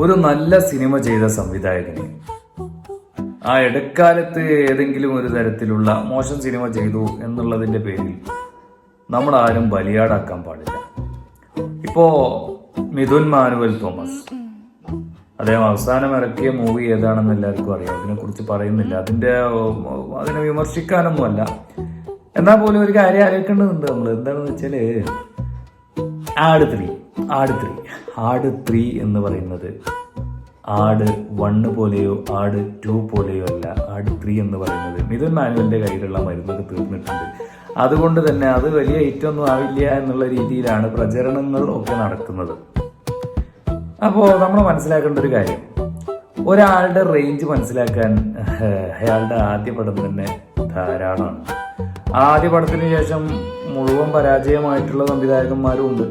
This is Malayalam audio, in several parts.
ഒരു നല്ല സിനിമ ചെയ്ത സംവിധായകന് ആ ഇടക്കാലത്ത് ഏതെങ്കിലും ഒരു തരത്തിലുള്ള മോശം സിനിമ ചെയ്തു എന്നുള്ളതിന്റെ പേരിൽ നമ്മൾ ആരും ബലിയാടാക്കാൻ പാടില്ല. ഇപ്പോ മിഥുൻ മാനുവൽ തോമസ് അദ്ദേഹം അവസാനം ഇറക്കിയ മൂവി ഏതാണെന്ന് എല്ലാവർക്കും അറിയാം. അതിനെക്കുറിച്ച് പറയുന്നില്ല, അതിനെ വിമർശിക്കാനൊന്നുമല്ല. എന്നാൽ പോലും ഒരു കാര്യം ആലോചിക്കേണ്ടതുണ്ട് നമ്മൾ. എന്താണെന്ന് വെച്ചാല് ആട് 3 എന്ന് പറയുന്നത് ആട് 1 പോലെയോ ആട് 2 പോലെയോ അല്ല. ആട് 3 എന്ന് പറയുന്നത് മിഥുൻ മാനുവലിന്റെ കയ്യിലുള്ള മരുന്നൊക്കെ തീർന്നിട്ടുണ്ട്. അതുകൊണ്ട് തന്നെ അത് വലിയ ഹിറ്റൊന്നും ആവില്ല എന്നുള്ള രീതിയിലാണ് പ്രചരണങ്ങൾ ഒക്കെ നടക്കുന്നത്. അപ്പോൾ നമ്മൾ മനസ്സിലാക്കേണ്ട ഒരു കാര്യം, ഒരാളുടെ റേഞ്ച് മനസ്സിലാക്കാൻ അയാളുടെ ആദ്യ പടം തന്നെ ധാരാളമാണ്. ആദ്യ പടത്തിന് ശേഷം മുഴുവൻ പരാജയമായിട്ടുള്ള സംവിധായകന്മാരും ഉണ്ട്.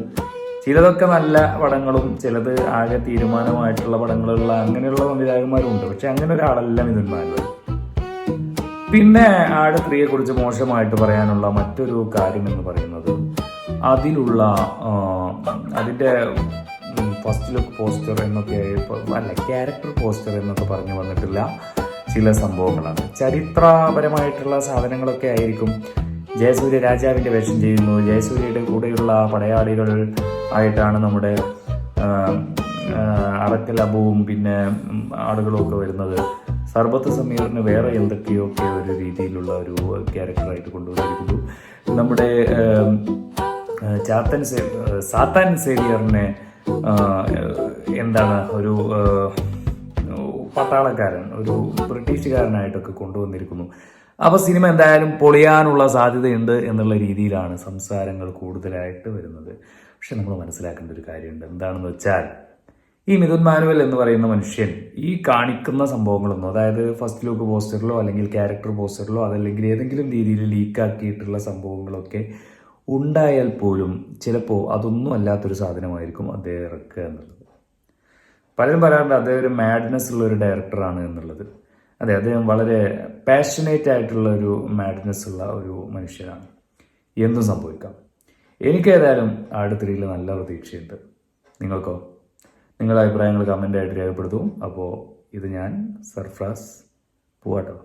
ചിലതൊക്കെ നല്ല പടങ്ങളും ചിലത് ആകെ തീരുമാനമായിട്ടുള്ള പടങ്ങളുള്ള അങ്ങനെയുള്ള സംവിധായകന്മാരും ഉണ്ട്. പക്ഷെ അങ്ങനെ ഒരാളല്ല മിഥുൻ മാനുവൽ. പിന്നെ ആട് 3യെ കുറിച്ച് മോശമായിട്ട് പറയാനുള്ള മറ്റൊരു കാര്യം എന്ന് പറയുന്നത് അതിൻ്റെ ഫസ്റ്റ് ലുക്ക് പോസ്റ്റർ എന്നൊക്കെ ക്യാരക്ടർ പോസ്റ്റർ എന്നൊക്കെ പറഞ്ഞു വന്നിട്ടില്ല ചില സംഭവങ്ങളാണ്. ചരിത്രപരമായിട്ടുള്ള സാധനങ്ങളൊക്കെ ആയിരിക്കും. ജയസൂര്യ രാജാവിൻ്റെ വേഷം ചെയ്യുന്നു. ജയസൂര്യയുടെ കൂടെയുള്ള പടയാളികൾ ആയിട്ടാണ് നമ്മുടെ അറക്കൽ അബുവും പിന്നെ ആളുകളും ഒക്കെ വരുന്നത്. സർബത്ത് സമീറിന് വേറെ എന്തൊക്കെയൊക്കെ ഒരു രീതിയിലുള്ള ഒരു ക്യാരക്ടറായിട്ട് കൊണ്ടുവന്നിരിക്കുന്നു. നമ്മുടെ സാത്താൻ സേവിയറിനെ ഒരു പട്ടാളക്കാരൻ, ഒരു ബ്രിട്ടീഷുകാരനായിട്ടൊക്കെ കൊണ്ടുവന്നിരിക്കുന്നു. അപ്പോൾ സിനിമ എന്തായാലും പൊളിയാനുള്ള സാധ്യതയുണ്ട് എന്നുള്ള രീതിയിലാണ് സംസാരങ്ങൾ കൂടുതലായിട്ട് വരുന്നത്. പക്ഷെ നമ്മൾ മനസ്സിലാക്കേണ്ട ഒരു കാര്യമുണ്ട്. എന്താണെന്ന് വെച്ചാൽ ഈ മിഥുൻ മാനുവൽ എന്ന് പറയുന്ന മനുഷ്യൻ ഈ കാണിക്കുന്ന സംഭവങ്ങളൊന്നും, അതായത് ഫസ്റ്റ് ലുക്ക് പോസ്റ്ററിലോ അല്ലെങ്കിൽ ക്യാരക്ടർ പോസ്റ്ററിലോ അതല്ലെങ്കിൽ ഏതെങ്കിലും രീതിയിൽ ലീക്കാക്കിയിട്ടുള്ള സംഭവങ്ങളൊക്കെ ഉണ്ടായാൽ പോലും ചിലപ്പോൾ അതൊന്നും അല്ലാത്തൊരു സാധനമായിരിക്കും അദ്ദേഹം ഇറക്കുക എന്നുള്ളത്. പലരും പറയാറുണ്ട് അദ്ദേഹം ഒരു മാഡ്നെസ് ഉള്ള ഒരു ഡയറക്ടറാണ് എന്നുള്ളത്. അതെ, അദ്ദേഹം വളരെ പാഷനേറ്റ് ആയിട്ടുള്ള ഒരു മാഡ്നെസ് ഉള്ള ഒരു മനുഷ്യനാണ്. എന്തും സംഭവിക്കാം. എനിക്കേതായാലും ആട് 3 നല്ല പ്രതീക്ഷയുണ്ട്. നിങ്ങൾക്കോ? നിങ്ങളുടെ അഭിപ്രായങ്ങൾ കമൻ്റായിട്ട് രേഖപ്പെടുത്തും. അപ്പോൾ ഇത് ഞാൻ സർഫ്രാസ് പോവാട്ടോ.